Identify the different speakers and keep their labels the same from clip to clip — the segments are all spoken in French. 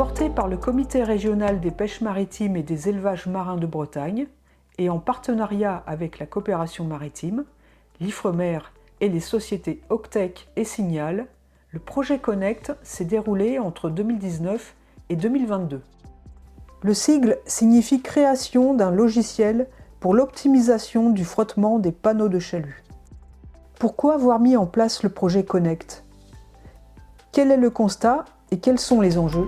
Speaker 1: Porté par le Comité régional des pêches maritimes et des élevages marins de Bretagne et en partenariat avec la coopération maritime, l'Ifremer et les sociétés Octec et Signal, le projet Connect s'est déroulé entre 2019 et 2022. Le sigle signifie création d'un logiciel pour l'optimisation du frottement des panneaux de chalut. Pourquoi avoir mis en place le projet Connect? Quel est le constat et quels sont les enjeux?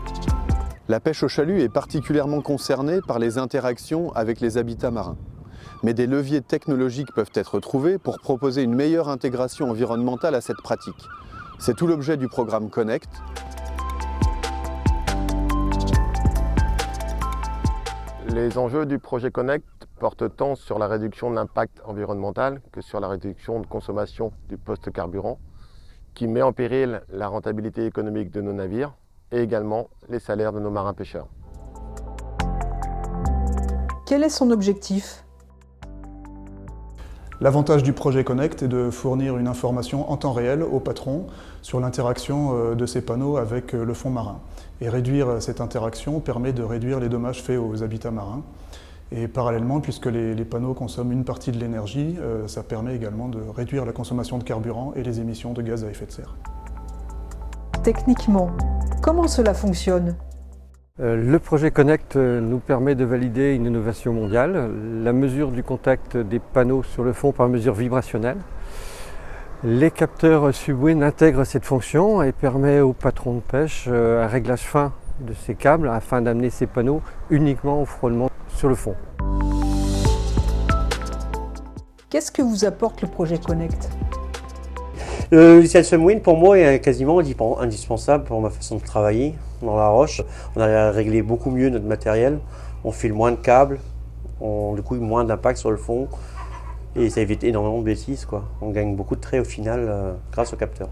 Speaker 2: La pêche au chalut est particulièrement concernée par les interactions avec les habitats marins. Mais des leviers technologiques peuvent être trouvés pour proposer une meilleure intégration environnementale à cette pratique. C'est tout l'objet du programme Connect.
Speaker 3: Les enjeux du projet Connect portent tant sur la réduction de l'impact environnemental que sur la réduction de consommation du post-carburant, qui met en péril la rentabilité économique de nos navires et également les salaires de nos marins pêcheurs.
Speaker 1: Quel est son objectif?
Speaker 4: L'avantage du projet Connect est de fournir une information en temps réel aux patrons sur l'interaction de ces panneaux avec le fond marin. Et réduire cette interaction permet de réduire les dommages faits aux habitats marins. Et parallèlement, puisque les panneaux consomment une partie de l'énergie, ça permet également de réduire la consommation de carburant et les émissions de gaz à effet de serre.
Speaker 1: Techniquement, comment cela fonctionne?
Speaker 5: Le projet Connect nous permet de valider une innovation mondiale, la mesure du contact des panneaux sur le fond par mesure vibrationnelle. Les capteurs Subwind intègrent cette fonction et permet aux patrons de pêche un réglage fin de ces câbles afin d'amener ces panneaux uniquement au frôlement sur le fond.
Speaker 1: Qu'est-ce que vous apporte le projet Connect?
Speaker 6: Le logiciel Subwind pour moi est quasiment indispensable pour ma façon de travailler dans la roche. On a réglé beaucoup mieux notre matériel, on file moins de câbles, du coup moins d'impact sur le fond et ça évite énormément de bêtises, quoi. On gagne beaucoup de traits au final grâce au capteur.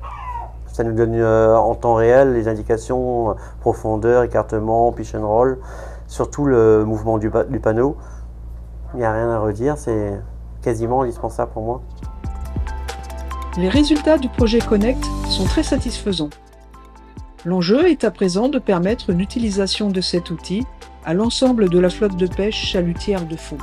Speaker 6: Ça nous donne en temps réel les indications profondeur, écartement, pitch and roll, surtout le mouvement du panneau. Il n'y a rien à redire, c'est quasiment indispensable pour moi.
Speaker 1: Les résultats du projet Connect sont très satisfaisants. L'enjeu est à présent de permettre l'utilisation de cet outil à l'ensemble de la flotte de pêche chalutière de fond.